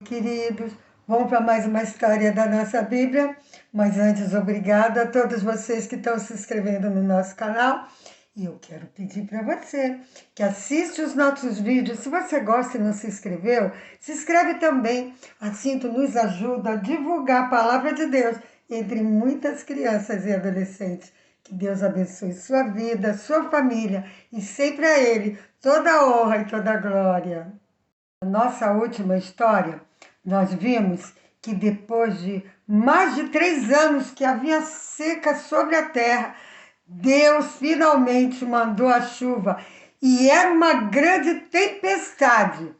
Queridos, vamos para mais uma história da nossa Bíblia, mas antes, obrigada a todos vocês que estão se inscrevendo no nosso canal. E eu quero pedir para você que assiste os nossos vídeos. Se você gosta e não se inscreveu, se inscreve também. Assim tu nos ajuda a divulgar a palavra de Deus entre muitas crianças e adolescentes. Que Deus abençoe sua vida, sua família e sempre a Ele toda a honra e toda a glória. Na nossa última história, nós vimos que depois de mais de 3 anos que havia seca sobre a terra, Deus finalmente mandou a chuva e era uma grande tempestade.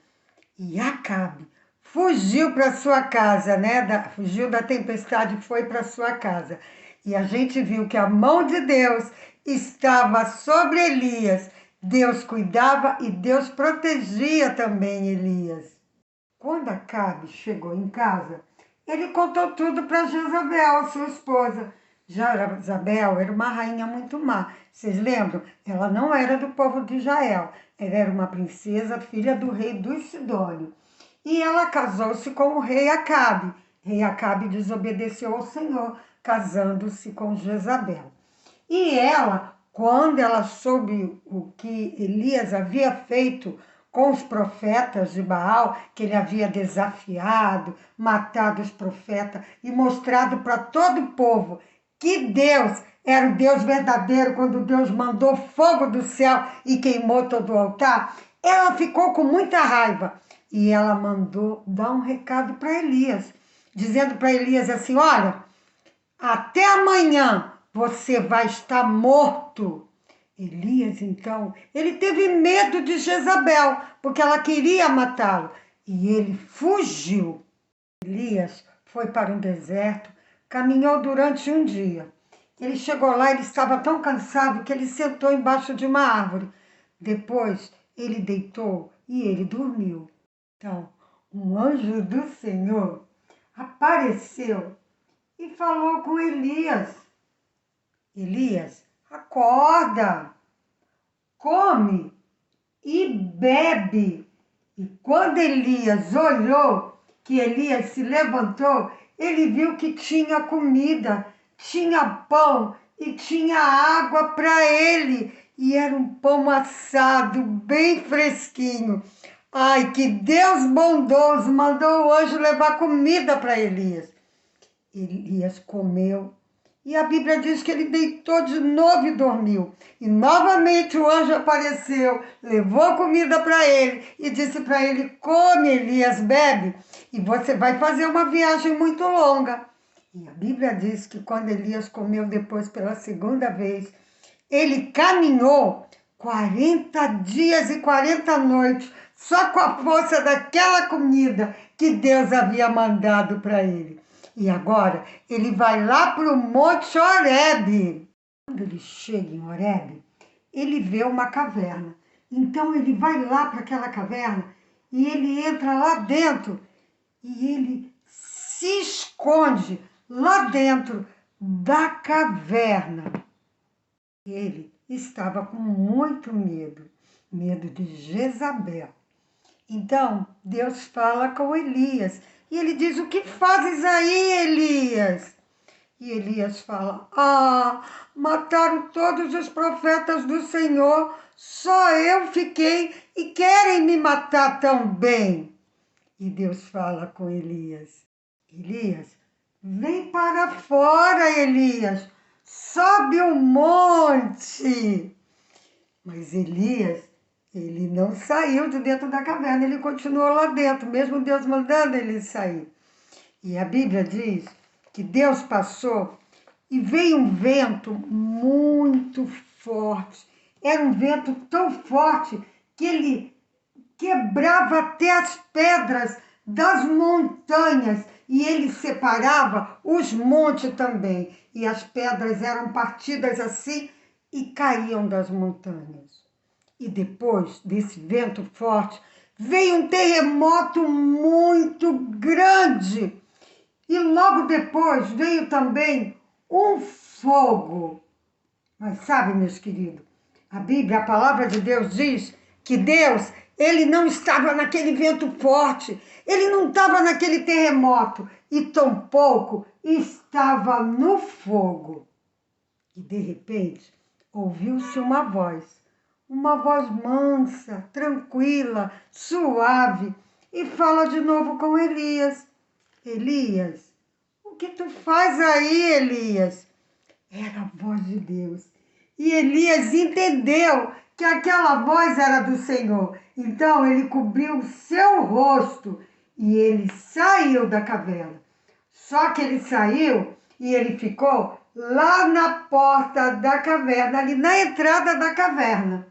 E Acabe fugiu para sua casa, né? Fugiu da tempestade e foi para sua casa. E a gente viu que a mão de Deus estava sobre Elias. Deus cuidava e Deus protegia também Elias. Quando Acabe chegou em casa, ele contou tudo para Jezabel, sua esposa. Jezabel era uma rainha muito má. Vocês lembram? Ela não era do povo de Israel. Ela era uma princesa, filha do rei dos Sidônios. E ela casou-se com o rei Acabe. Rei Acabe desobedeceu ao Senhor, casando-se com Jezabel. E ela, quando ela soube o que Elias havia feito com os profetas de Baal, que ele havia desafiado, matado os profetas e mostrado para todo o povo que Deus era o Deus verdadeiro, quando Deus mandou fogo do céu e queimou todo o altar, ela ficou com muita raiva. E ela mandou dar um recado para Elias, dizendo para Elias assim: olha, até amanhã você vai estar morto. Elias, então, ele teve medo de Jezabel, porque ela queria matá-lo. E ele fugiu. Elias foi para um deserto, caminhou durante um dia. Ele chegou lá, ele estava tão cansado que ele sentou embaixo de uma árvore. Depois, ele deitou e ele dormiu. Então, um anjo do Senhor apareceu e falou com Elias: Elias, acorda, come e bebe. E quando Elias olhou, que Elias se levantou, ele viu que tinha comida, tinha pão e tinha água para ele. E era um pão assado, bem fresquinho. Ai, que Deus bondoso mandou o anjo levar comida para Elias. Elias comeu. E a Bíblia diz que ele deitou de novo e dormiu. E novamente o anjo apareceu, levou comida para ele e disse para ele: come, Elias, bebe, e você vai fazer uma viagem muito longa. E a Bíblia diz que quando Elias comeu depois pela segunda vez, ele caminhou 40 dias e 40 noites, só com a força daquela comida que Deus havia mandado para ele. E agora ele vai lá para o Monte Horebe. Quando ele chega em Horebe, ele vê uma caverna. Então ele vai lá para aquela caverna e ele entra lá dentro e ele se esconde lá dentro da caverna. Ele estava com muito medo, medo de Jezabel. Então, Deus fala com Elias e ele diz: o que fazes aí, Elias? E Elias fala: ah, mataram todos os profetas do Senhor, só eu fiquei e querem me matar também. E Deus fala com Elias: Elias, vem para fora, Elias, sobe o monte. Mas Elias, ele não saiu de dentro da caverna, ele continuou lá dentro, mesmo Deus mandando ele sair. E a Bíblia diz que Deus passou e veio um vento muito forte. Era um vento tão forte que ele quebrava até as pedras das montanhas e ele separava os montes também. E as pedras eram partidas assim e caíam das montanhas. E depois desse vento forte, veio um terremoto muito grande. E logo depois veio também um fogo. Mas sabe, meus queridos, a Bíblia, a palavra de Deus diz que Deus, ele não estava naquele vento forte, ele não estava naquele terremoto, e tampouco estava no fogo. E de repente, ouviu-se uma voz mansa, tranquila, suave, e fala de novo com Elias. Elias, o que tu faz aí, Elias? Era a voz de Deus. E Elias entendeu que aquela voz era do Senhor. Então ele cobriu o seu rosto e ele saiu da caverna. Só que ele saiu e ele ficou lá na porta da caverna, ali na entrada da caverna.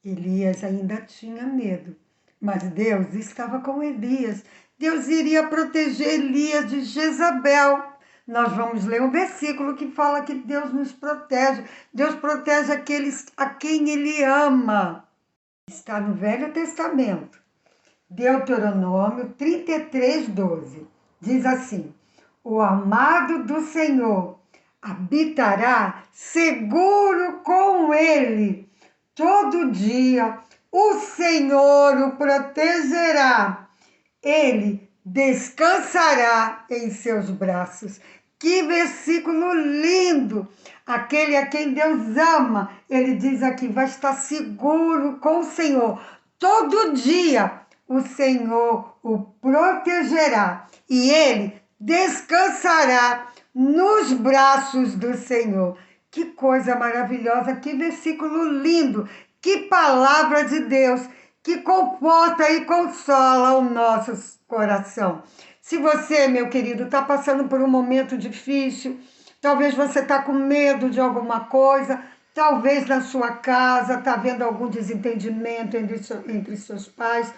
Elias ainda tinha medo, mas Deus estava com Elias. Deus iria proteger Elias de Jezabel. Nós vamos ler um versículo que fala que Deus nos protege. Deus protege aqueles a quem Ele ama. Está no Velho Testamento. Deuteronômio 33:12. Diz assim: o amado do Senhor habitará seguro com ele. Todo dia o Senhor o protegerá. Ele descansará em seus braços. Que versículo lindo! Aquele a quem Deus ama, ele diz aqui, vai estar seguro com o Senhor. Todo dia o Senhor o protegerá e ele descansará nos braços do Senhor. Que coisa maravilhosa, que versículo lindo, que palavra de Deus, que conforta e consola o nosso coração. Se você, meu querido, está passando por um momento difícil, talvez você está com medo de alguma coisa, talvez na sua casa está havendo algum desentendimento entre seus pais,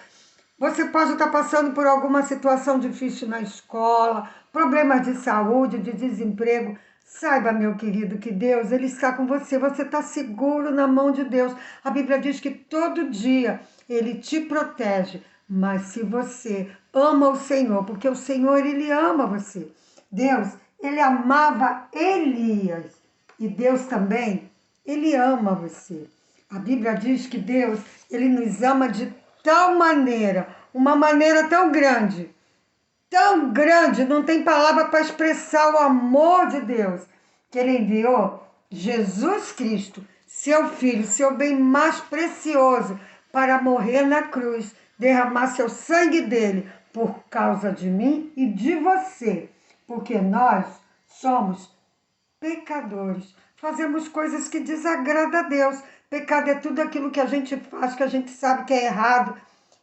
você pode estar passando por alguma situação difícil na escola, problemas de saúde, de desemprego. Saiba, meu querido, que Deus, Ele está com você. Você está seguro na mão de Deus. A Bíblia diz que todo dia Ele te protege. Mas se você ama o Senhor, porque o Senhor, Ele ama você. Deus, Ele amava Elias. E Deus também, Ele ama você. A Bíblia diz que Deus, Ele nos ama de tal maneira, uma maneira tão grande, não tem palavra para expressar o amor de Deus, que Ele enviou Jesus Cristo, seu Filho, seu bem mais precioso, para morrer na cruz, derramar seu sangue dele por causa de mim e de você, porque nós somos pecadores, fazemos coisas que desagradam a Deus. Pecado é tudo aquilo que a gente faz, que a gente sabe que é errado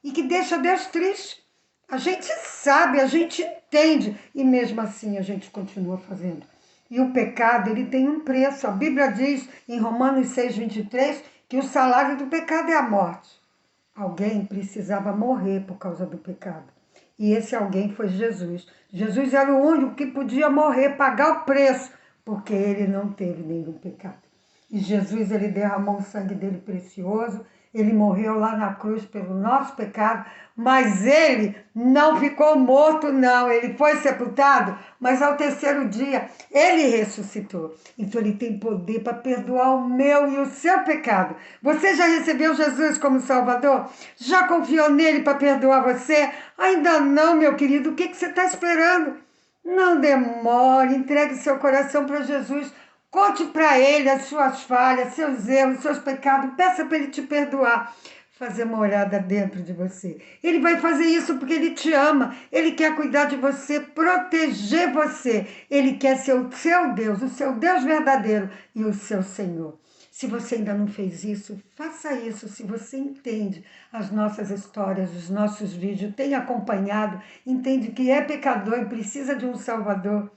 e que deixa Deus triste. A gente sabe, a gente entende e mesmo assim a gente continua fazendo. E o pecado, ele tem um preço. A Bíblia diz em Romanos 6:23 que o salário do pecado é a morte. Alguém precisava morrer por causa do pecado. E esse alguém foi Jesus. Jesus era o único que podia morrer, pagar o preço, porque ele não teve nenhum pecado. E Jesus, ele derramou o sangue dele precioso, ele morreu lá na cruz pelo nosso pecado, mas ele não ficou morto, não. Ele foi sepultado, mas ao terceiro dia ele ressuscitou. Então ele tem poder para perdoar o meu e o seu pecado. Você já recebeu Jesus como Salvador? Já confiou nele para perdoar você? Ainda não, meu querido. O que você está esperando? Não demore, entregue seu coração para Jesus. Conte para Ele as suas falhas, seus erros, seus pecados. Peça para Ele te perdoar. Fazer morada dentro de você. Ele vai fazer isso porque Ele te ama. Ele quer cuidar de você, proteger você. Ele quer ser o seu Deus, o seu Deus verdadeiro e o seu Senhor. Se você ainda não fez isso, faça isso. Se você entende as nossas histórias, os nossos vídeos, tem acompanhado, entende que é pecador e precisa de um Salvador,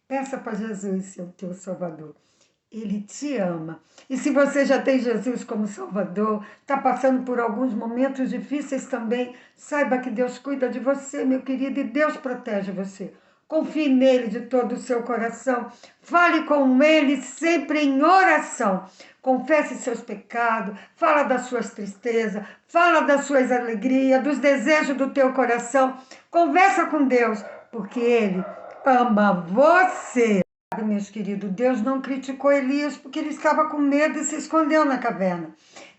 peça para Jesus ser o teu Salvador. Ele te ama. E se você já tem Jesus como Salvador, está passando por alguns momentos difíceis também, saiba que Deus cuida de você, meu querido, e Deus protege você. Confie nele de todo o seu coração. Fale com ele sempre em oração. Confesse seus pecados, fala das suas tristezas, fala das suas alegrias, dos desejos do teu coração. Conversa com Deus, porque ele ama você. Meus queridos, Deus não criticou Elias porque ele estava com medo e se escondeu na caverna.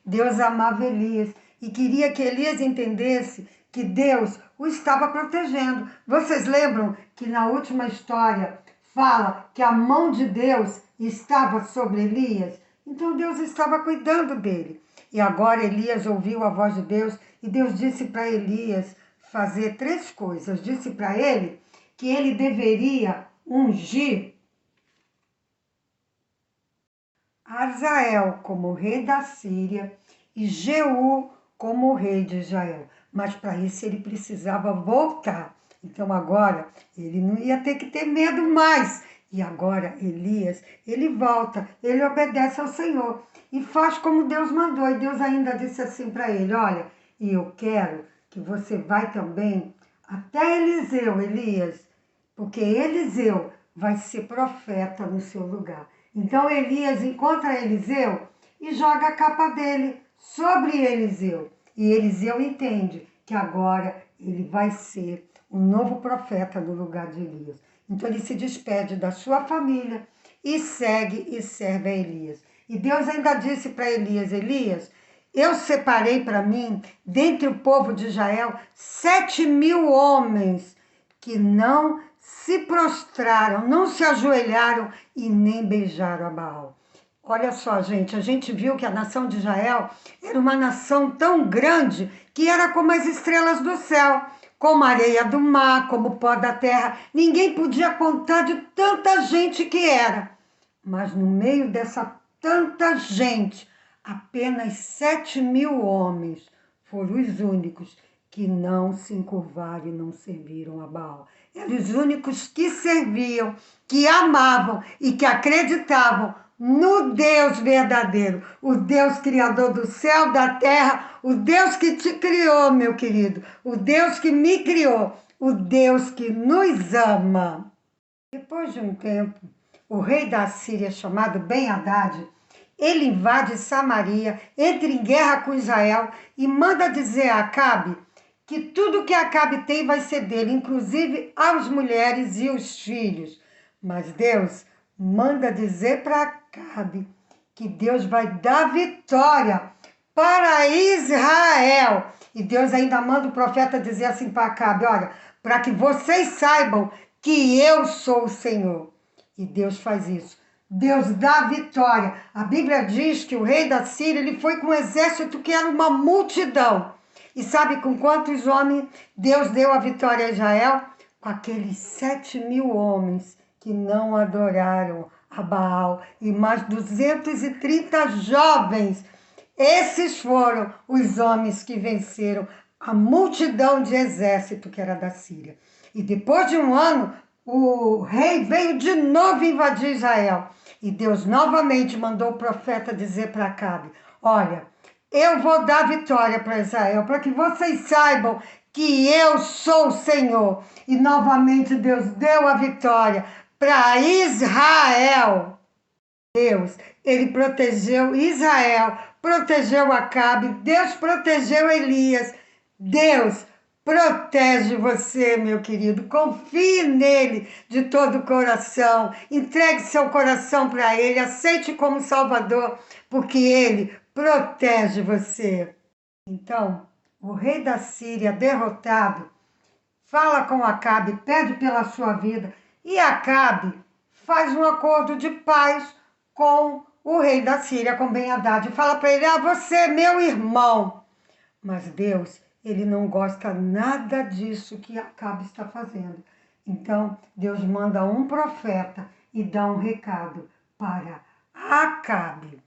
Deus amava Elias e queria que Elias entendesse que Deus o estava protegendo. Vocês lembram que na última história fala que a mão de Deus estava sobre Elias? Então Deus estava cuidando dele. E agora Elias ouviu a voz de Deus e Deus disse para Elias fazer 3 coisas. Disse para ele que ele deveria ungir Hazael como rei da Síria e Jeú como rei de Israel. Mas para isso ele precisava voltar. Então agora ele não ia ter que ter medo mais. E agora Elias, ele volta, ele obedece ao Senhor e faz como Deus mandou. E Deus ainda disse assim para ele: olha, e eu quero que você vai também até Eliseu, Elias, porque Eliseu vai ser profeta no seu lugar. Então Elias encontra Eliseu e joga a capa dele sobre Eliseu. E Eliseu entende que agora ele vai ser um novo profeta no lugar de Elias. Então ele se despede da sua família e segue e serve a Elias. E Deus ainda disse para Elias: Elias, eu separei para mim, dentre o povo de Israel, 7.000 homens que não se prostraram, não se ajoelharam e nem beijaram a Baal. Olha só, gente, a gente viu que a nação de Israel era uma nação tão grande que era como as estrelas do céu, como a areia do mar, como o pó da terra. Ninguém podia contar de tanta gente que era. Mas no meio dessa tanta gente, apenas 7.000 homens foram os únicos que não se encurvaram e não serviram a Baal. Eram os únicos que serviam, que amavam e que acreditavam no Deus verdadeiro, o Deus criador do céu, da terra, o Deus que te criou, meu querido, o Deus que me criou, o Deus que nos ama. Depois de um tempo, o rei da Síria, chamado Ben-Hadad, ele invade Samaria, entra em guerra com Israel e manda dizer a Acabe que tudo que Acabe tem vai ser dele, inclusive as mulheres e os filhos. Mas Deus manda dizer para Acabe que Deus vai dar vitória para Israel. E Deus ainda manda o profeta dizer assim para Acabe: olha, para que vocês saibam que eu sou o Senhor. E Deus faz isso. Deus dá vitória. A Bíblia diz que o rei da Síria ele foi com um exército que era uma multidão. E sabe com quantos homens Deus deu a vitória a Israel? Com aqueles 7.000 homens que não adoraram a Baal e mais 230 jovens. Esses foram os homens que venceram a multidão de exército que era da Síria. E depois de um ano, o rei veio de novo invadir Israel. E Deus novamente mandou o profeta dizer para Acabe: olha, eu vou dar vitória para Israel, para que vocês saibam que eu sou o Senhor. E novamente Deus deu a vitória para Israel. Deus, ele protegeu Israel, protegeu Acabe, Deus protegeu Elias. Deus protege você, meu querido. Confie nele de todo o coração. Entregue seu coração para ele. Aceite como Salvador, porque ele protege você. Então, o rei da Síria, derrotado, fala com Acabe, pede pela sua vida. E Acabe faz um acordo de paz com o rei da Síria, com Ben-Hadad. Fala para ele: você é meu irmão. Mas Deus, ele não gosta nada disso que Acabe está fazendo. Então, Deus manda um profeta e dá um recado para Acabe.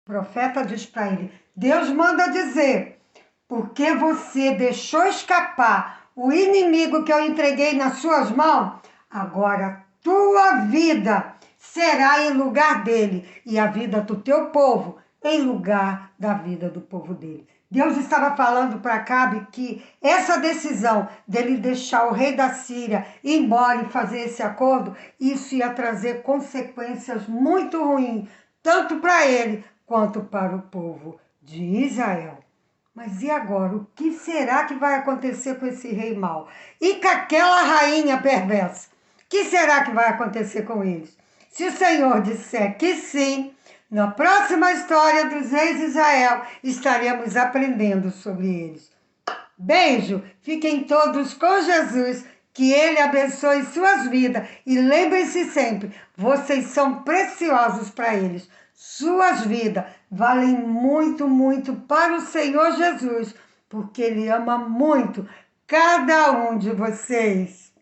O profeta diz para ele: Deus manda dizer, porque você deixou escapar o inimigo que eu entreguei nas suas mãos, agora tua vida será em lugar dele e a vida do teu povo em lugar da vida do povo dele. Deus estava falando para Acabe que essa decisão dele deixar o rei da Síria ir embora e fazer esse acordo, isso ia trazer consequências muito ruins, tanto para ele quanto para o povo de Israel. Mas e agora? O que será que vai acontecer com esse rei mau? E com aquela rainha perversa? O que será que vai acontecer com eles? Se o Senhor disser que sim, Na próxima história dos reis de Israel, estaremos aprendendo sobre eles. Beijo, fiquem todos com Jesus, que Ele abençoe suas vidas e lembrem-se sempre, vocês são preciosos para eles. Suas vidas valem muito, muito para o Senhor Jesus, porque Ele ama muito cada um de vocês.